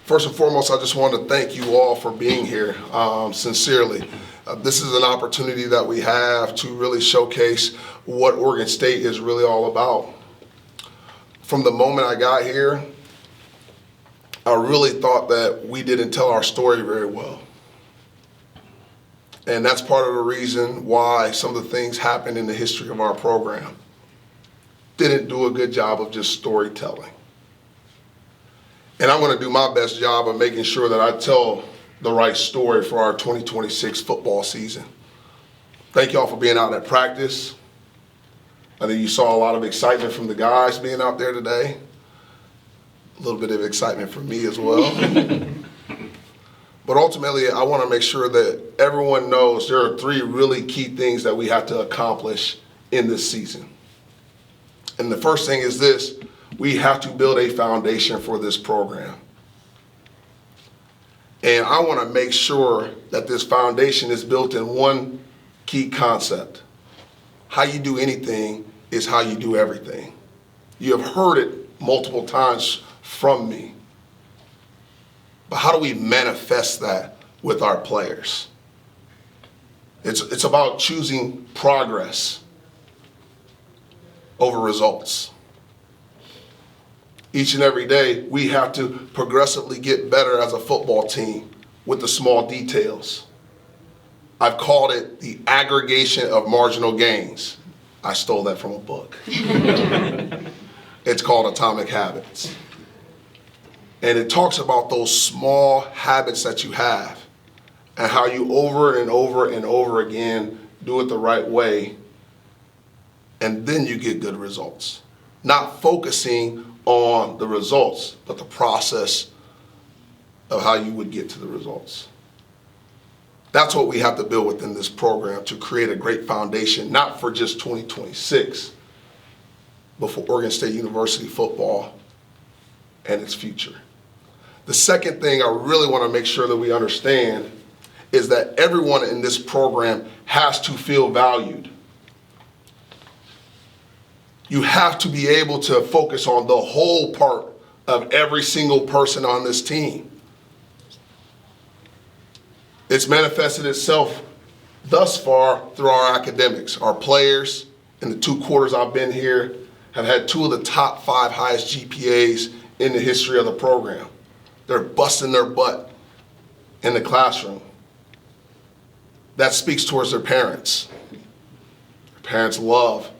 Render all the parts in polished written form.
First and foremost, I just want to thank you all for being here, sincerely. This is an opportunity that we have to really showcase what Oregon State is really all about. From the moment I got here, I really thought that we didn't tell our story very well. And that's part of the reason why some of the things happened in the history of our program. Didn't do a good job of just storytelling. And I'm going to do my best job of making sure that I tell the right story for our 2026 football season. Thank y'all for being out at practice. I think you saw a lot of excitement from the guys being out there today. A little bit of excitement from me as well. But ultimately, I want to make sure that everyone knows there are 3 really key things that we have to accomplish in this season. And the first thing is this: we have to build a foundation for this program. And I want to make sure that this foundation is built in one key concept. How you do anything is how you do everything. You have heard it multiple times from me. But how do we manifest that with our players? It's about choosing progress over results. Each and every day, we have to progressively get better as a football team with the small details. I've called it the aggregation of marginal gains. I stole that from a book. It's called Atomic Habits. And it talks about those small habits that you have and how you over and over and over again do it the right way, and then you get good results. Not focusing on the results, but the process of how you would get to the results. That's what we have to build within this program to create a great foundation, not for just 2026, but for Oregon State University football and its future. The second thing I really want to make sure that we understand is that everyone in this program has to feel valued. You have to be able to focus on the whole part of every single person on this team. It's manifested itself thus far through our academics. Our players, in the 2 quarters I've been here, have had 2 of the top 5 highest GPAs in the history of the program. They're busting their butt in the classroom. That speaks towards their parents. Their parents love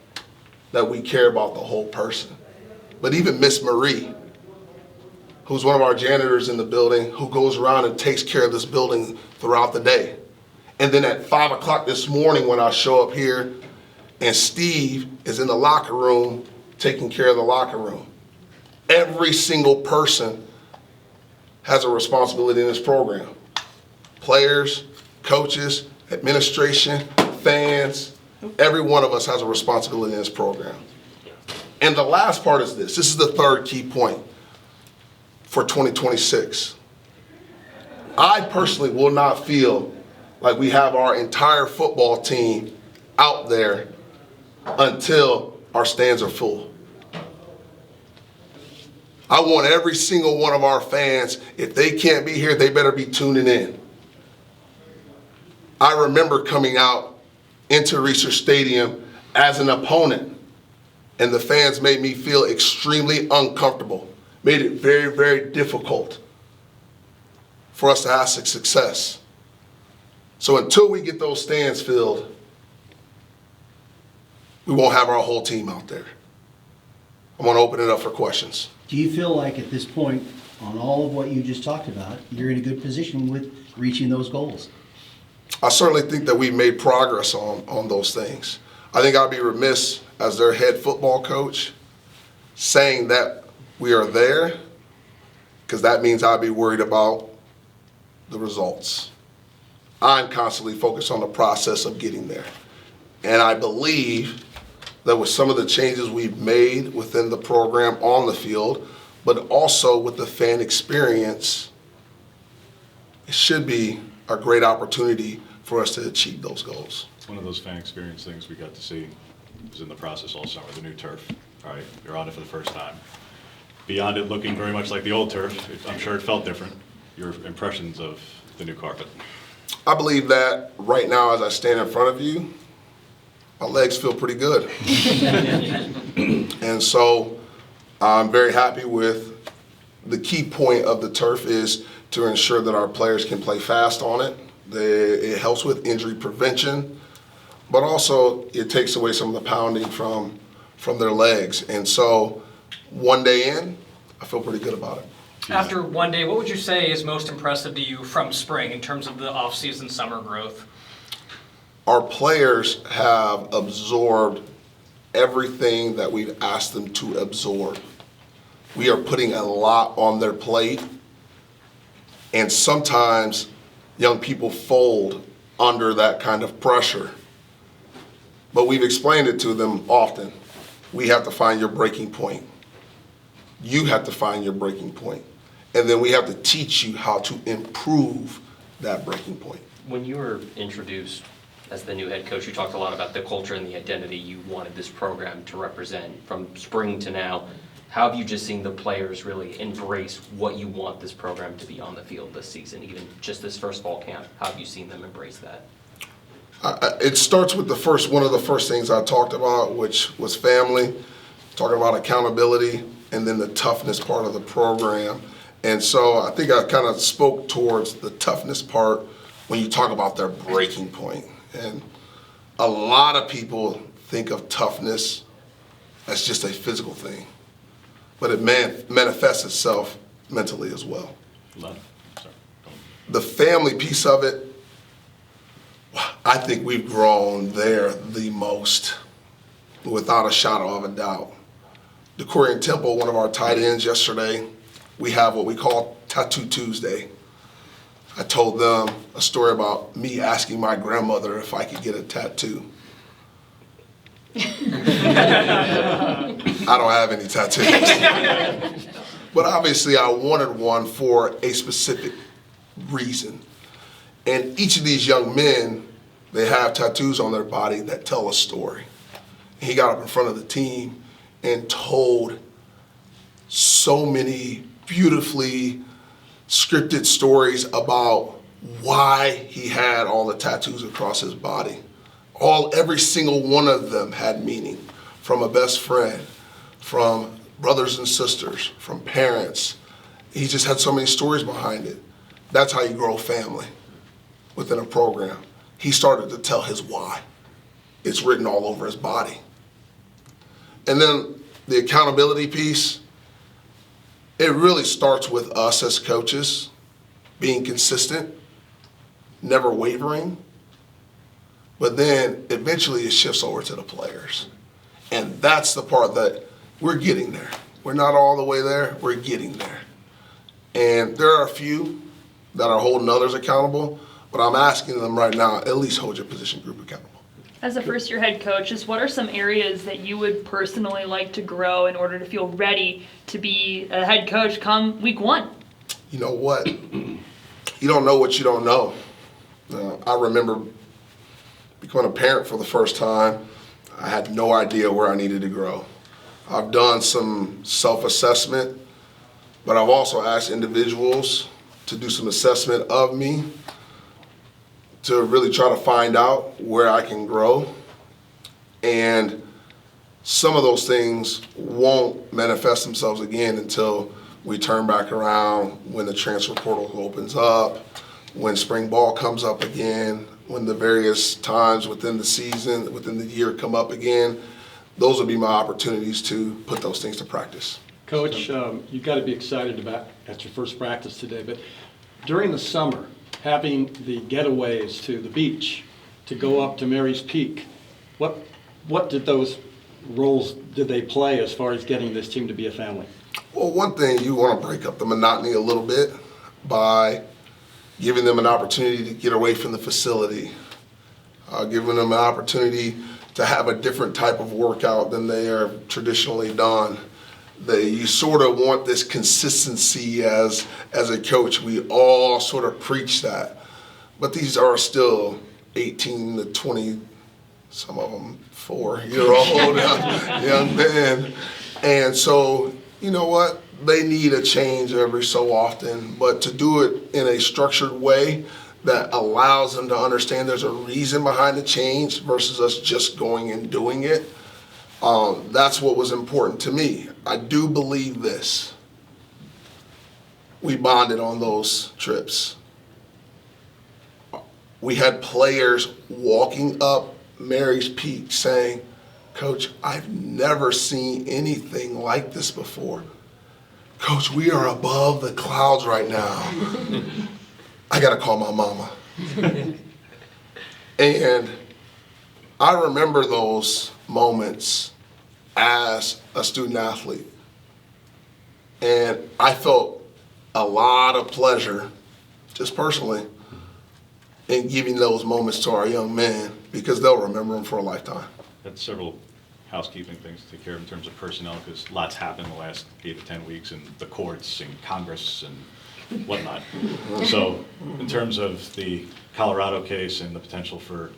that we care about the whole person. But even Miss Marie, who's one of our janitors in the building, who goes around and takes care of this building throughout the day. And then at 5 o'clock this morning when I show up here, and Steve is in the locker room taking care of the locker room. Every single person has a responsibility in this program. Players, coaches, administration, fans, every one of us has a responsibility in this program. And the last part is this. This is the 3rd key point for 2026. I personally will not feel like we have our entire football team out there until our stands are full. I want every single one of our fans, if they can't be here, they better be tuning in. I remember coming out into Research Stadium as an opponent, and the fans made me feel extremely uncomfortable, made it very, very difficult for us to have success. So until we get those stands filled, we won't have our whole team out there. I want to open it up for questions. Do you feel like at this point, on all of what you just talked about, you're in a good position with reaching those goals? I certainly think that we've made progress on those things. I think I'd be remiss as their head football coach saying that we are there, because that means I'd be worried about the results. I'm constantly focused on the process of getting there. And I believe that with some of the changes we've made within the program on the field, but also with the fan experience, it should be a great opportunity for us to achieve those goals. One of those fan experience things we got to see was in the process all summer, the new turf. All right, you're on it for the first time. beyond it looking very much like the old turf, I'm sure it felt different. Your impressions of the new carpet? I believe that right now as I stand in front of you, my legs feel pretty good. And so I'm very happy with the key point of the turf is to ensure that our players can play fast on it. It helps with injury prevention, but also it takes away some of the pounding from their legs. And so one day in, I feel pretty good about it. After one day, what would you say is most impressive to you from spring in terms of the off-season summer growth? Our players have absorbed everything that we've asked them to absorb. We are putting a lot on their plate, and sometimes young people fold under that kind of pressure. But we've explained it to them often. We have to find your breaking point. You have to find your breaking point. And then we have to teach you how to improve that breaking point. When you were introduced as the new head coach, you talked a lot about the culture and the identity you wanted this program to represent. From spring to now, how have you just seen the players really embrace what you want this program to be on the field this season, even just this first fall camp? How have you seen them embrace that? It starts with one of the first things I talked about, which was family, talking about accountability, and then the toughness part of the program. And so I think I kind of spoke towards the toughness part when you talk about their breaking point. And a lot of people think of toughness as just a physical thing, but it manifests itself mentally as well. Sorry. The family piece of it, I think we've grown there the most, without a shadow of a doubt. DeCorian Temple, one of our tight ends yesterday, we have what we call Tattoo Tuesday. I told them a story about me asking my grandmother if I could get a tattoo. I don't have any tattoos. But obviously I wanted one for a specific reason. And each of these young men, they have tattoos on their body that tell a story. He got up in front of the team and told so many beautifully scripted stories about why he had all the tattoos across his body. Every single one of them had meaning, from a best friend, from brothers and sisters, from parents. He just had so many stories behind it. That's how you grow family within a program. He started to tell his why. It's written all over his body. And then the accountability piece, it really starts with us as coaches being consistent, never wavering, but then eventually it shifts over to the players. And that's the part that we're getting there. We're not all the way there, we're getting there. And there are a few that are holding others accountable, but I'm asking them right now, at least hold your position group accountable. As a first-year head coach, just what are some areas that you would personally like to grow in order to feel ready to be a head coach come week one? You know what? You don't know what you don't know. I remember becoming a parent for the first time. I had no idea where I needed to grow. I've done some self-assessment, but I've also asked individuals to do some assessment of me to really try to find out where I can grow. And some of those things won't manifest themselves again until we turn back around, when the transfer portal opens up, when spring ball comes up again, when the various times within the season, within the year come up again. Those will be my opportunities to put those things to practice. Coach, you've got to be excited about at your first practice today, but during the summer, having the getaways to the beach, to go up to Mary's Peak, what did those roles did they play as far as getting this team to be a family? Well, one thing, you want to break up the monotony a little bit by giving them an opportunity to get away from the facility, giving them an opportunity to have a different type of workout than they are traditionally done. You sort of want this consistency as a coach. We all sort of preach that. But these are still 18 to 20, some of them 4-year-old young men. And so, you know what? they need a change every so often, but to do it in a structured way that allows them to understand there's a reason behind the change versus us just going and doing it, that's what was important to me. I do believe this. We bonded on those trips. We had players walking up Mary's Peak saying, Coach, I've never seen anything like this before. Coach, we are above the clouds right now. I gotta call my mama. And I remember those moments as a student athlete. And I felt a lot of pleasure, just personally, in giving those moments to our young men because they'll remember them for a lifetime. Had several housekeeping things to take care of in terms of personnel, because lots happened the last 8 to 10 weeks in the courts and Congress and whatnot. So in terms of the Colorado case and the potential for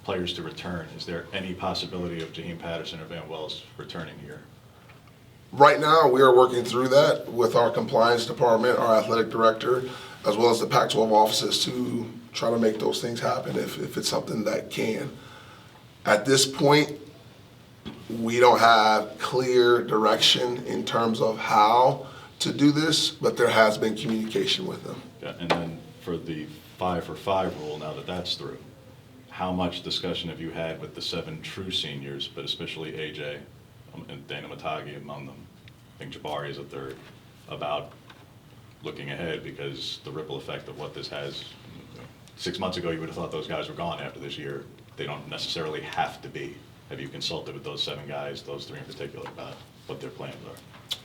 players to return, is there any possibility of Jaheim Patterson or Van Wells returning here? Right now, we are working through that with our compliance department, our athletic director, as well as the Pac-12 offices to try to make those things happen if it's something that can. At this point, we don't have clear direction in terms of how to do this, but there has been communication with them. Yeah, and then for the 5-for-5 rule, now that that's through, how much discussion have you had with the 7 true seniors, but especially AJ and Dana Matagi among them? I think Jabari is a third, about looking ahead because the ripple effect of what this has. 6 months ago, you would have thought those guys were gone after this year. They don't necessarily have to be. Have you consulted with those 7 guys, those 3 in particular, about what their plans are?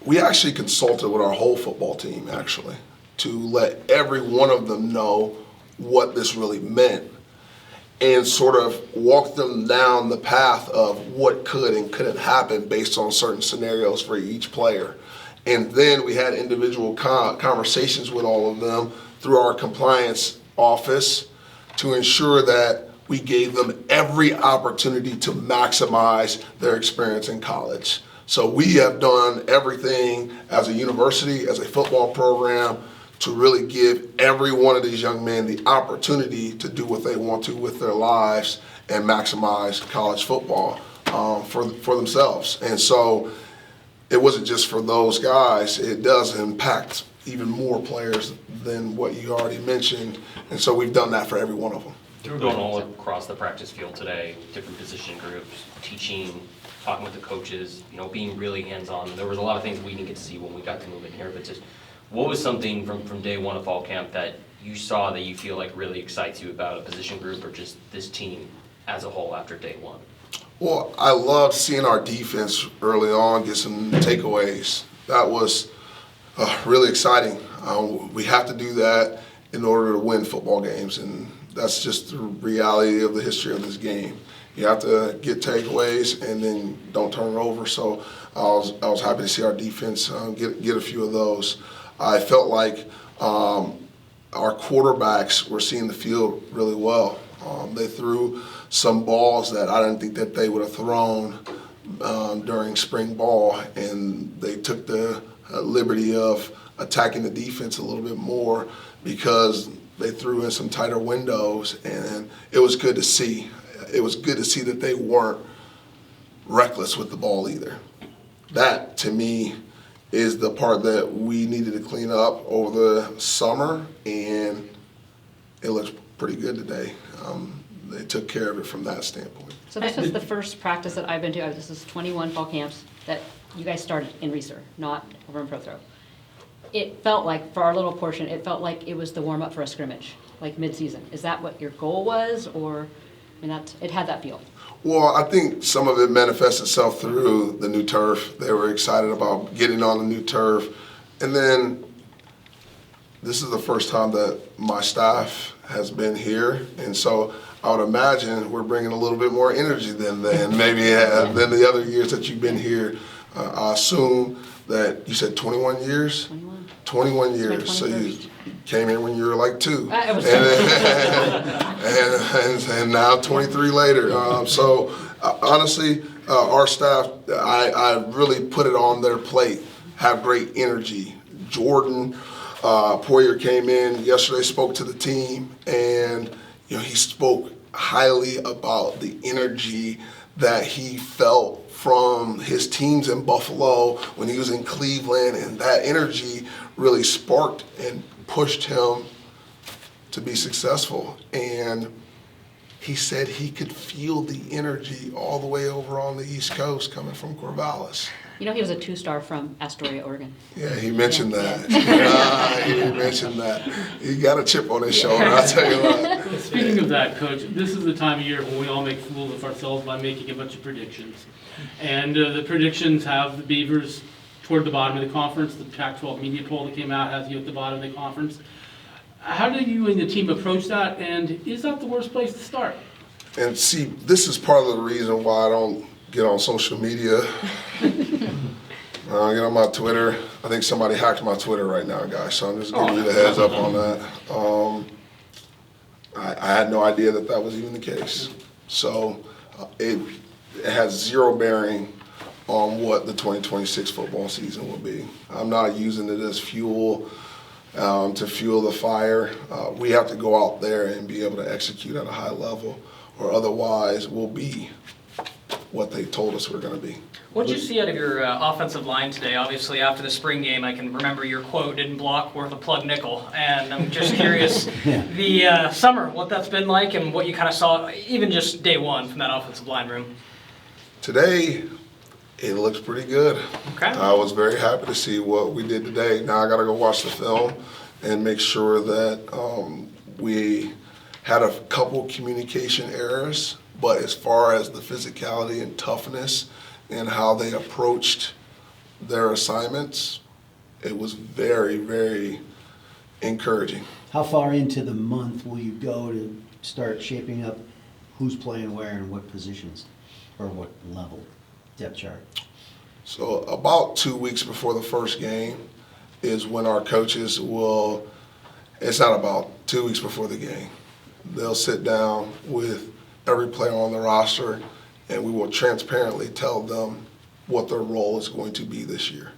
We actually consulted with our whole football team, actually, to let every one of them know what this really meant and sort of walk them down the path of what could and couldn't happen based on certain scenarios for each player. And then we had individual conversations with all of them through our compliance office to ensure that we gave them every opportunity to maximize their experience in college. So we have done everything as a university, as a football program, to really give every one of these young men the opportunity to do what they want to with their lives and maximize college football for themselves. And so it wasn't just for those guys. It does impact even more players than what you already mentioned. And so we've done that for every one of them. You were going all across the practice field today, different position groups, teaching, talking with the coaches, being really hands-on. There was a lot of things we didn't get to see when we got to move in here, but just what was something from day one of fall camp that you saw that you feel like really excites you about a position group or just this team as a whole after day one? Well, I loved seeing our defense early on get some takeaways. That was really exciting. We have to do that in order to win football games, and that's just the reality of the history of this game. You have to get takeaways and then don't turn it over. So I was happy to see our defense get a few of those. I felt like our quarterbacks were seeing the field really well. They threw some balls that I didn't think that they would have thrown during spring ball, and they took the liberty of attacking the defense a little bit more because they threw in some tighter windows, and it was good to see. It was good to see that they weren't reckless with the ball either. That, to me, is the part that we needed to clean up over the summer, and it looks pretty good today. They took care of it from that standpoint. So this was the first practice that I've been to. This is 21 fall camps that you guys started in Reeser, not over in Pro Throw. It felt like, for our little portion, it felt like it was the warm-up for a scrimmage, like mid-season. Is that what your goal was, or, it had that feel? Well, I think some of it manifests itself through the new turf. They were excited about getting on the new turf. And then this is the first time that my staff has been here, and so I would imagine we're bringing a little bit more energy than maybe than the other years that you've been here. I assume that you said 21 years? 21 years. So you came in when you were like 2. And now 23 later. So honestly, our staff, I really put it on their plate have great energy. Jordan Poyer came in yesterday, spoke to the team, and he spoke highly about the energy that he felt from his teams in Buffalo when he was in Cleveland, and that energy really sparked and pushed him to be successful. And he said he could feel the energy all the way over on the East Coast coming from Corvallis. You know, he was a 2-star from Astoria, Oregon. Yeah, he mentioned Yeah. that. He mentioned that. He got a chip on his shoulder, I'll tell you what. Speaking of that, Coach, this is the time of year when we all make fools of ourselves by making a bunch of predictions. And the predictions have the Beavers toward the bottom of the conference. The Pac-12 media poll that came out has you at the bottom of the conference. How do you and the team approach that, and is that the worst place to start? And see, this is part of the reason why I don't get on social media. I get on my Twitter. I think somebody hacked my Twitter right now, guys, so I'm just giving you the heads up on that. I had no idea that was even the case. So it has zero bearing on what the 2026 football season will be. I'm not using it as fuel to fuel the fire. We have to go out there and be able to execute at a high level, or otherwise we'll be what they told us we're going to be. What did you see out of your offensive line today? Obviously, after the spring game, I can remember your quote, "Didn't block worth a plug nickel." And I'm just curious, the summer, what that's been like and what you kind of saw, even just day one from that offensive line room. Today, it looks pretty good. Okay. I was very happy to see what we did today. Now I got to go watch the film and make sure that we had a couple communication errors, but as far as the physicality and toughness and how they approached their assignments, it was very, very encouraging. How far into the month will you go to start shaping up who's playing where and what positions or what level, depth chart? So about 2 weeks before the first game is when our coaches will, it's not about 2 weeks before the game, they'll sit down with every player on the roster and we will transparently tell them what their role is going to be this year.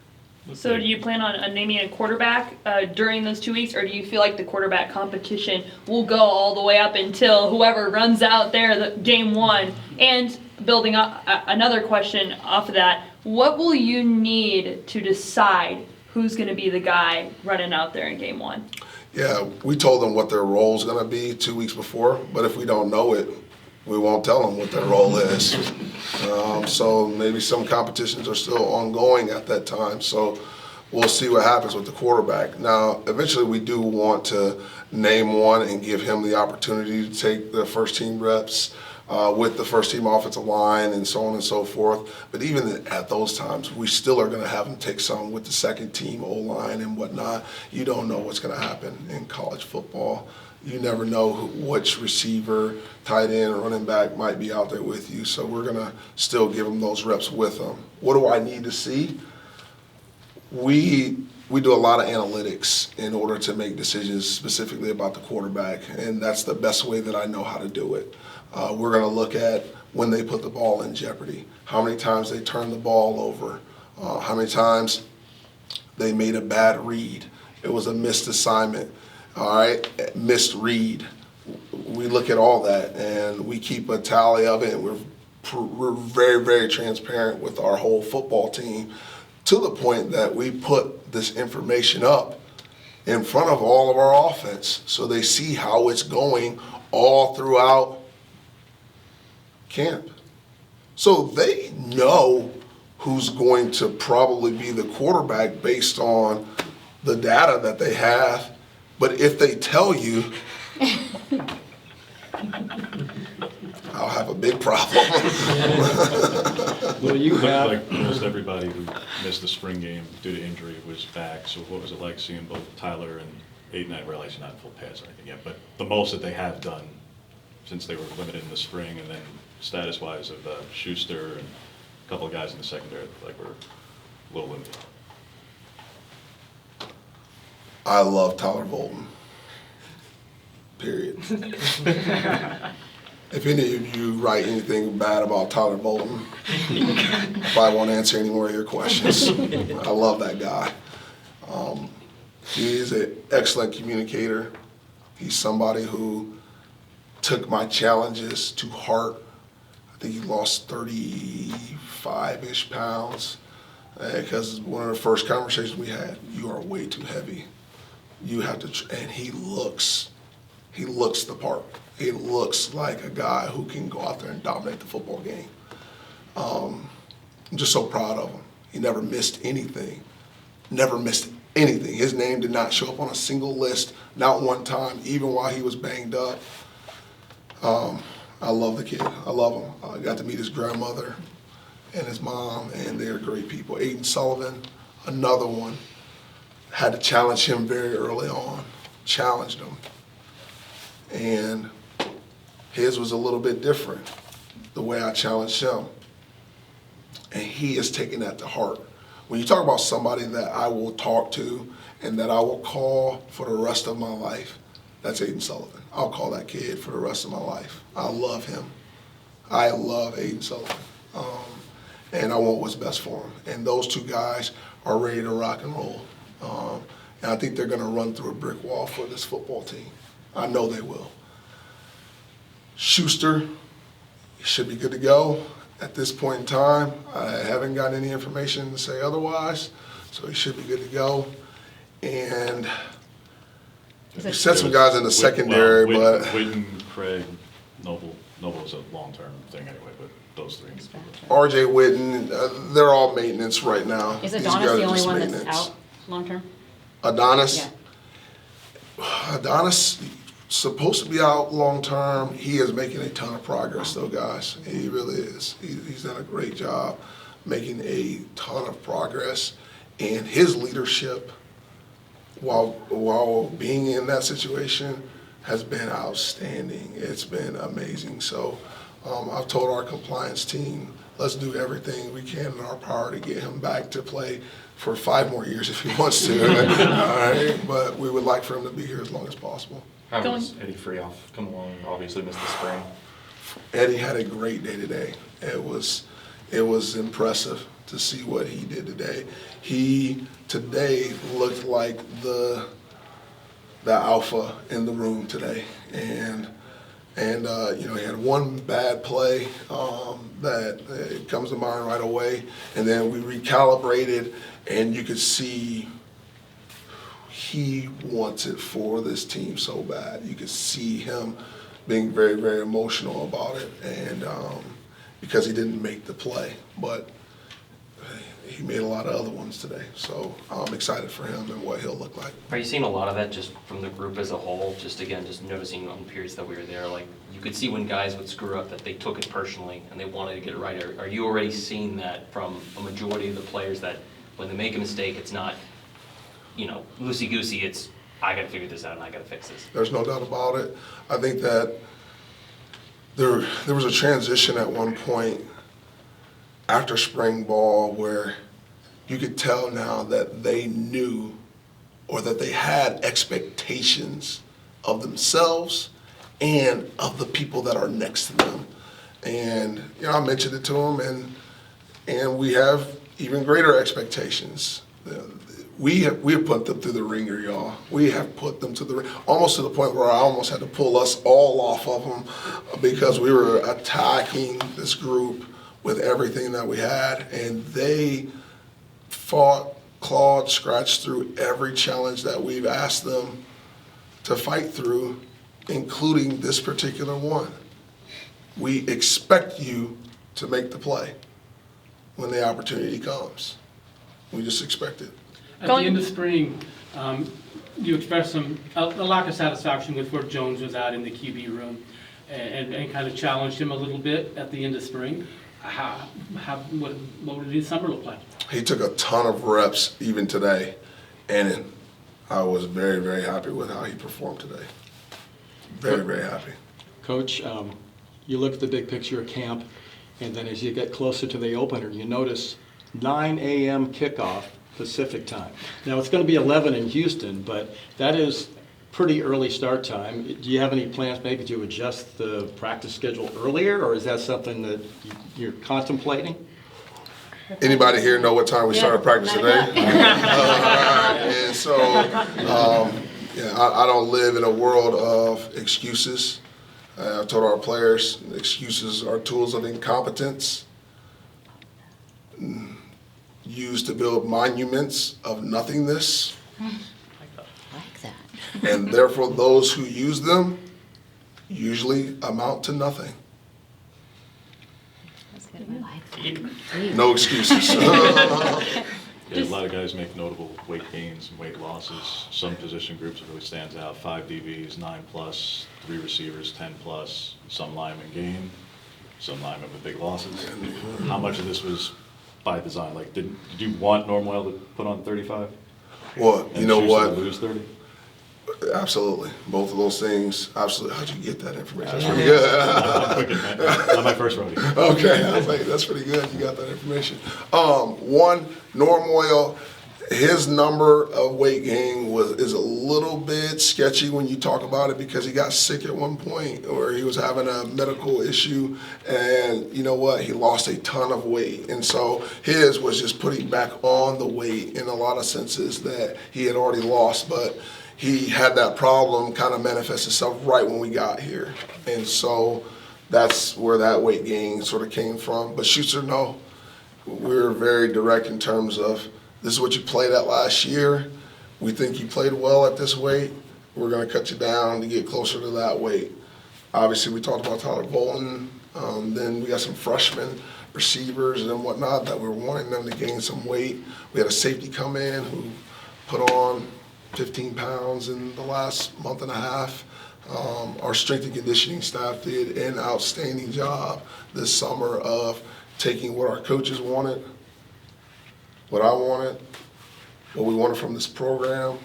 So do you plan on naming a quarterback during those 2 weeks, or do you feel like the quarterback competition will go all the way up until whoever runs out there the game one? And building up another question off of that, what will you need to decide who's going to be the guy running out there in game one? Yeah, we told them what their role is going to be 2 weeks before, but if we don't know it, we won't tell them what their role is. So maybe some competitions are still ongoing at that time. So we'll see what happens with the quarterback. Now, eventually we do want to name one and give him the opportunity to take the first team reps with the first team offensive line and so on and so forth. But even at those times, we still are going to have him take some with the second team O-line and whatnot. You don't know what's going to happen in college football. You never know which receiver, tight end, or running back might be out there with you. So we're going to still give them those reps with them. What do I need to see? We do a lot of analytics in order to make decisions specifically about the quarterback, and that's the best way that I know how to do it. We're going to look at when they put the ball in jeopardy, how many times they turn the ball over, how many times they made a bad read. It was a missed assignment. All right, missed read. We look at all that and we keep a tally of it, and we're very, very transparent with our whole football team to the point that we put this information up in front of all of our offense so they see how it's going all throughout camp. So they know who's going to probably be the quarterback based on the data that they have. But if they tell you, I'll have a big problem. Well, you have, Like most everybody who missed the spring game due to injury was back. So what was it like seeing both Tyler and Aiden? I realize you're not in full pads or anything yet, but the most that they have done since they were limited in the spring, and then status-wise of Schuster and a couple of guys in the secondary, like we're a little limited. I love Tyler Voltin. Period. If any of you write anything bad about Tyler Voltin, I probably won't answer any more of your questions. I love that guy. He is an excellent communicator. He's somebody who took my challenges to heart. I think he lost 35-ish pounds because one of the first conversations we had, you are way too heavy. You have to, and he looks the part. He looks like a guy who can go out there and dominate the football game. I'm just so proud of him. He never missed anything. Never missed anything. His name did not show up on a single list, not one time, even while he was banged up. I love the kid. I love him. I got to meet his grandmother and his mom, and they're great people. Aiden Sullivan, another one. Had to challenge him very early on. Challenged him. And his was a little bit different, the way I challenged him. And he is taking that to heart. When you talk about somebody that I will talk to and that I will call for the rest of my life, that's Aiden Sullivan. I'll call that kid for the rest of my life. I love him. I love Aiden Sullivan. And I want what's best for him. And those two guys are ready to rock and roll. And I think they're going to run through a brick wall for this football team. I know they will. Schuster, he should be good to go. At this point in time, I haven't gotten any information to say otherwise, so he should be good to go. And we sent some guys in the secondary, but Whitten, Craig, Noble is a long-term thing anyway, but those three. R.J. Whitten, they're all maintenance right now. Is These Adonis guys the are only just one that's maintenance. out long-term? Adonis? Yeah. Adonis supposed to be out long-term. He is making a ton of progress, though, guys. He really is. He's done a great job making a ton of progress. And his leadership, while being in that situation, has been outstanding. It's been amazing. So I've told our compliance team, let's do everything we can in our power to get him back to play for 5 more years if he wants to. All right? But we would like for him to be here as long as possible. How was Eddie Freehoff come along? Obviously missed the spring. Eddie had a great day today. It was impressive to see what he did today. He today looked like the alpha in the room today, and you know, he had one bad play that it comes to mind right away, and then we recalibrated, and you could see he wants it for this team so bad. You could see him being very, very emotional about it, and because he didn't make the play, but he made a lot of other ones today. So I'm excited for him and what he'll look like. Are you seeing a lot of that just from the group as a whole? Just noticing on the periods that we were there, like you could see when guys would screw up that they took it personally and they wanted to get it right. Are you already seeing that from a majority of the players, that when they make a mistake, it's not, you know, loosey-goosey, it's I got to figure this out and I got to fix this? There's no doubt about it. I think that there was a transition at one point after spring ball where you could tell now that they knew or that they had expectations of themselves and of the people that are next to them. And you know, I mentioned it to them, and we have even greater expectations. We have put them through the ringer, y'all. We have put them to the ring, almost to the point where I almost had to pull us all off of them because we were attacking this group with everything that we had, and they fought, clawed, scratched through every challenge that we've asked them to fight through, including this particular one. We expect you to make the play when the opportunity comes. We just expect it. At the end of spring, you expressed a lack of satisfaction with where Jones was at in the QB room, and kind of challenged him a little bit at the end of spring. What did his summer look like? He took a ton of reps even today, and I was very, very happy with how he performed today. Very, very happy. Coach, you look at the big picture of camp, and then as you get closer to the opener, you notice 9 a.m. kickoff Pacific time. Now, it's going to be 11 in Houston, but that is pretty early start time. Do you have any plans maybe to adjust the practice schedule earlier, or is that something that you're contemplating? Anybody here know what time we started practice 9 today? o'clock. And so, yeah, I don't live in a world of excuses. I told our players, excuses are tools of incompetence used to build monuments of nothingness, Like that. and therefore those who use them usually amount to nothing. That's good. I like that. No excuses. Yeah, a lot of guys make notable weight gains and weight losses. Some position groups, it really stands out, 5 DBs, 9+, 3 receivers, 10+, some linemen gain, some linemen with big losses. How much of this was by design? Like, did you want Normwell to put on 35? Well, you And know Schuster what? to lose 30? Absolutely. Both of those things, absolutely. How'd you get that information? That's Yeah. pretty good. I'm cooking, man. Not my first rodeo. Okay, I was like, that's pretty good. You got that information. One, Norm Oil, his number of weight gain is a little bit sketchy when you talk about it because he got sick at one point or he was having a medical issue, and you know what? He lost a ton of weight, and so his was just putting back on the weight in a lot of senses that he had already lost, but he had that problem kind of manifest itself right when we got here, and so that's where that weight gain sort of came from. But Schuster, no, we're very direct in terms of this is what you played at last year. We think you played well at this weight. We're going to cut you down to get closer to that weight. Obviously, we talked about Tyler Voltin. Then we got some freshmen receivers and whatnot that we were wanting them to gain some weight. We had a safety come in who put on 15 pounds in the last month and a half. Our strength and conditioning staff did an outstanding job this summer of taking what our coaches wanted, what I wanted, what we wanted from this program,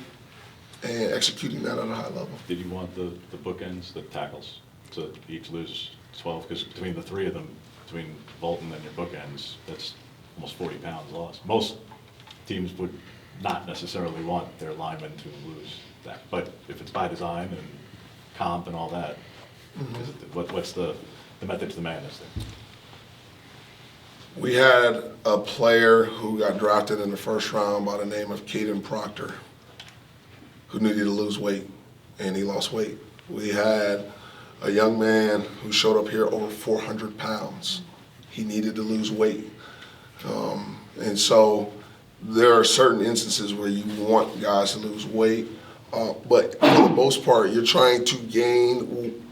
and executing that at a high level. Did you want the bookends, the tackles, to each lose 12? Because between the three of them, between Voltin and your bookends, that's almost 40 pounds lost. Most teams would not necessarily want their linemen to lose that. But if it's by design and comp and all that, what's the method to the madness there? We had a player who got drafted in the first round by the name of Caden Proctor, who needed to lose weight, and he lost weight. We had a young man who showed up here over 400 pounds. He needed to lose weight. And so there are certain instances where you want guys to lose weight, but for the most part, you're trying to gain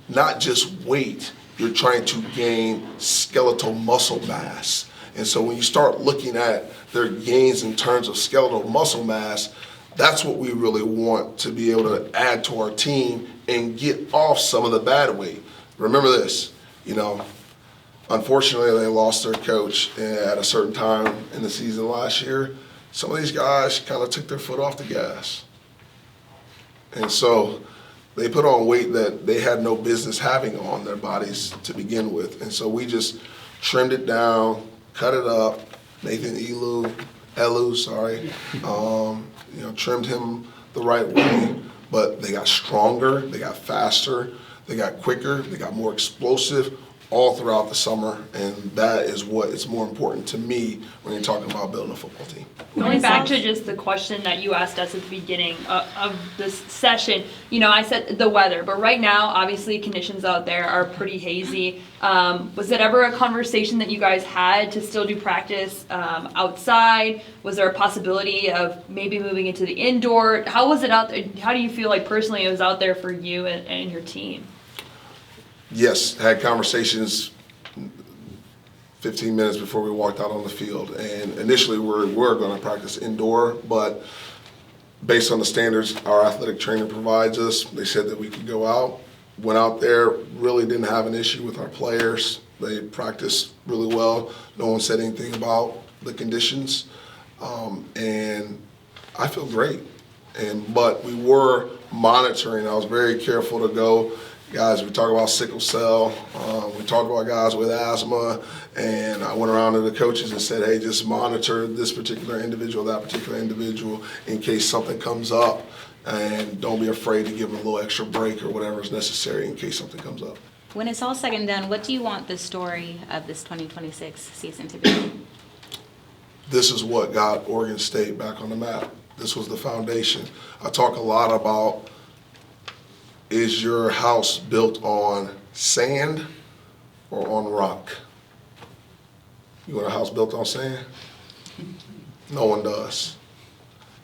not just weight, you're trying to gain skeletal muscle mass. And so when you start looking at their gains in terms of skeletal muscle mass, that's what we really want to be able to add to our team and get off some of the bad weight. Remember this, unfortunately they lost their coach at a certain time in the season last year. Some of these guys kind of took their foot off the gas. And so they put on weight that they had no business having on their bodies to begin with. And so we just trimmed it down, cut it up. Nathan trimmed him the right way. But they got stronger, they got faster, they got quicker, they got more explosive all throughout the summer. And that is what is more important to me when you're talking about building a football team. Going back to just the question that you asked us at the beginning of this session, I said the weather, but right now, obviously, conditions out there are pretty hazy. Was it ever a conversation that you guys had to still do practice outside? Was there a possibility of maybe moving into the indoor? How was it out there? How do you feel like personally it was out there for you and your team? Yes, had conversations 15 minutes before we walked out on the field. And initially we were going to practice indoor, but based on the standards our athletic trainer provides us, they said that we could go out. Went out there, really didn't have an issue with our players. They practiced really well. No one said anything about the conditions. And I feel great. But we were monitoring. I was very careful to go. Guys, we talk about sickle cell, we talk about guys with asthma, and I went around to the coaches and said, hey, just monitor this particular individual, that particular individual, in case something comes up. and don't be afraid to give them a little extra break or whatever is necessary in case something comes up. When it's all said and done, what do you want the story of this 2026 season to be? This is what got Oregon State back on the map. This was the foundation. I talk a lot about, is your house built on sand or on rock? You want a house built on sand? No one does.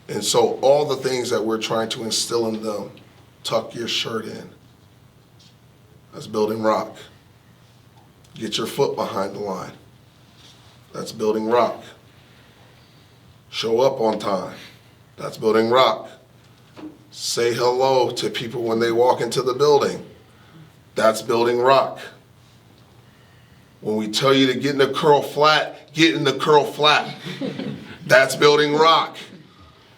And so all the things that we're trying to instill in them, tuck your shirt in. That's building rock. Get your foot behind the line. That's building rock. Show up on time. That's building rock. Say hello to people when they walk into the building. That's building rock. When we tell you to get in the curl flat, get in the curl flat. That's building rock.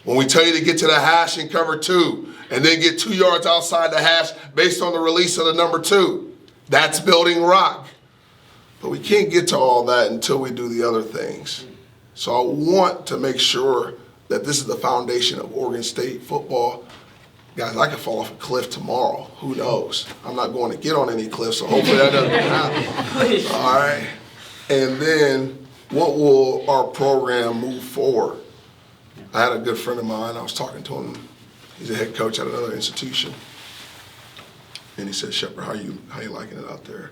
When we tell you to get to the hash and cover 2, and then get 2 yards outside the hash based on the release of the number 2, that's building rock. But we can't get to all that until we do the other things. So I want to make sure that this is the foundation of Oregon State football. Guys, I could fall off a cliff tomorrow. Who knows? I'm not going to get on any cliff, so hopefully that doesn't happen. All right? And then what will our program move forward? I had a good friend of mine. I was talking to him. He's a head coach at another institution. And he said, Shephard, how you liking it out there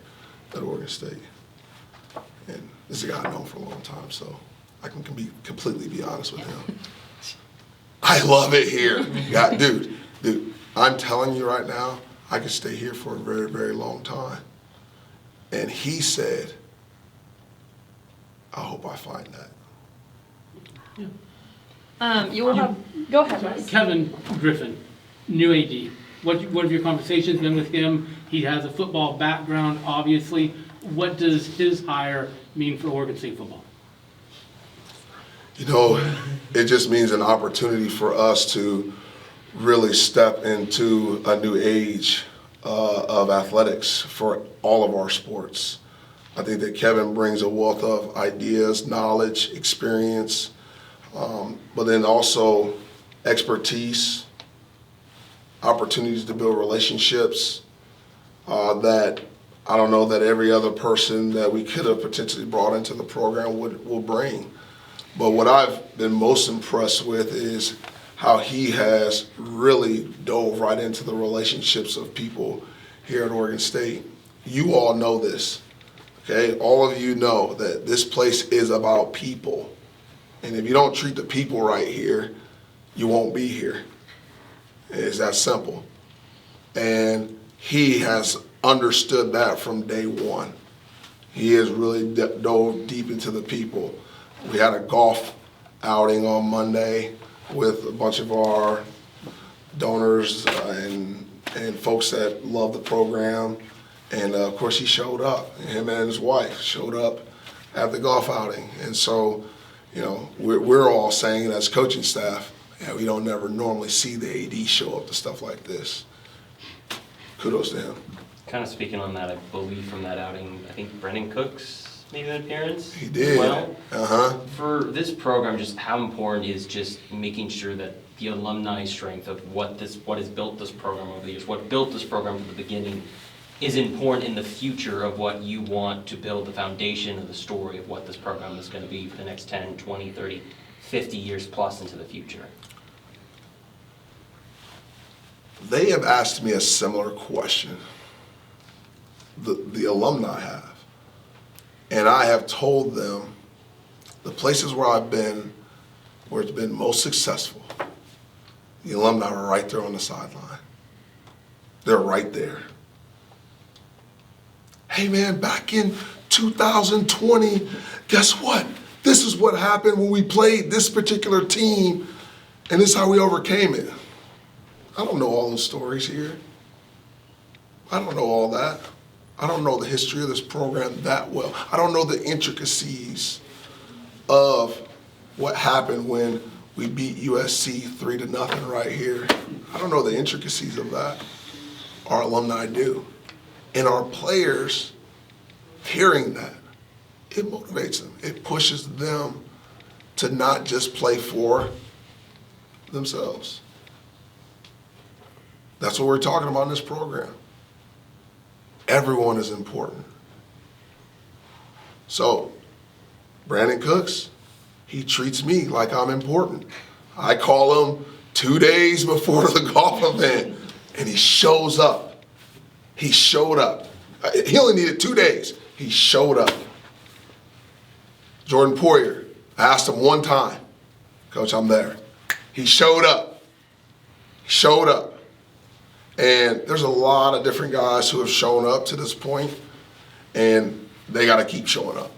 at Oregon State? And this is a guy I've known for a long time, so I can completely be honest with him. I love it here. God, dude, I'm telling you right now, I could stay here for a very, very long time. And he said, I hope I find that. You will have, go ahead, Wes. Kevin Griffin, new AD. What have your conversations been with him? He has a football background, obviously. What does his hire mean for Oregon State football? You know, it just means an opportunity for us to really step into a new age of athletics for all of our sports. I think that Kevin brings a wealth of ideas, knowledge, experience, but then also expertise, opportunities to build relationships that I don't know that every other person that we could have potentially brought into the program will bring. But what I've been most impressed with is how he has really dove right into the relationships of people here at Oregon State. You all know this, okay? All of you know that this place is about people. And if you don't treat the people right here, you won't be here. It's that simple. And he has understood that from day one. He has really dove deep into the people. We had a golf outing on Monday with a bunch of our donors and folks that love the program. And of course he showed up. Him and his wife showed up at the golf outing. And so, you know, we're all saying as coaching staff, yeah, we don't never normally see the AD show up to stuff like this. Kudos to him. Kind of speaking on that, I believe from that outing, I think Brennan Cooks made an appearance. He did. Well, for this program, just how important is just making sure that the alumni strength of what has built this program over the years, what built this program from the beginning, is important in the future of what you want to build the foundation of the story of what this program is going to be for the next 10, 20, 30, 50 years plus into the future. They have asked me a similar question. The alumni have. And I have told them the places where I've been, where it's been most successful, the alumni are right there on the sideline. They're right there. Hey man, back in 2020, guess what? This is what happened when we played this particular team, and this is how we overcame it. I don't know all those stories here. I don't know all that. I don't know the history of this program that well. I don't know the intricacies of what happened when we beat USC 3-0 right here. I don't know the intricacies of that. Our alumni do. And our players, hearing that, it motivates them. It pushes them to not just play for themselves. That's what we're talking about in this program. Everyone is important. So, Brandon Cooks, he treats me like I'm important. I call him 2 days before the golf event, and he shows up. He showed up. He only needed 2 days. He showed up. Jordan Poyer, I asked him one time, Coach, I'm there. He showed up. He showed up. And there's a lot of different guys who have shown up to this point, and they got to keep showing up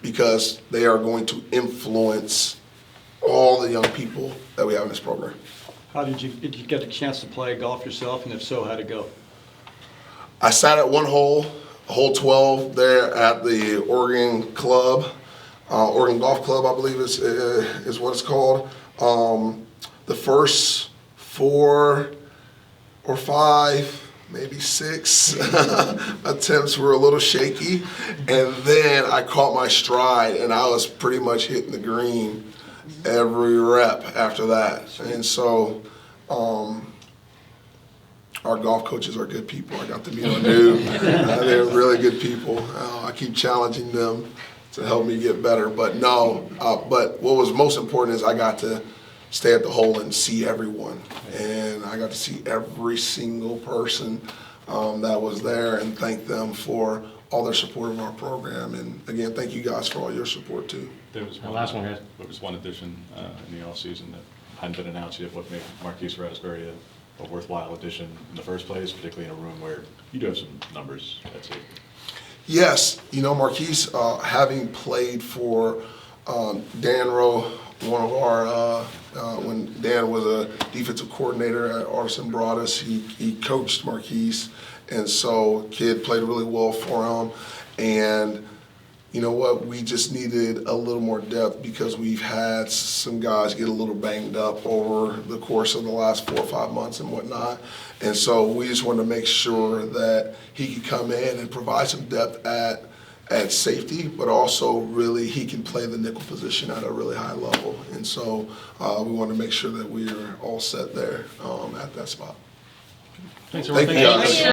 because they are going to influence all the young people that we have in this program. Did you get a chance to play golf yourself, and if so, how'd it go? I sat at one hole, hole 12 there at the Oregon Club, Oregon Golf Club, I believe is what it's called. The first 4 or 5, maybe 6 attempts were a little shaky, and then I caught my stride, and I was pretty much hitting the green every rep after that. And so our golf coaches are good people. I got to meet them new. They're really good people. I keep challenging them to help me get better. But but what was most important is I got to stay at the hole and see everyone. And I got to see every single person that was there and thank them for all their support of our program. And again, thank you guys for all your support too. There was one addition in the offseason that hadn't been announced yet, what made Marquise Raspberry a worthwhile addition in the first place, particularly in a room where you do have some numbers at safety. Yes, Marquise, having played for Dan Rowe, one of our, when Dan was a defensive coordinator at Artisan Broadus, he coached Marquise, and so kid played really well for him. And you know what, we just needed a little more depth because we've had some guys get a little banged up over the course of the last 4 or 5 months and whatnot. And so we just wanted to make sure that he could come in and provide some depth at safety, but also really he can play the nickel position at a really high level. And so we want to make sure that we are all set there at that spot. Thanks, Thank you guys.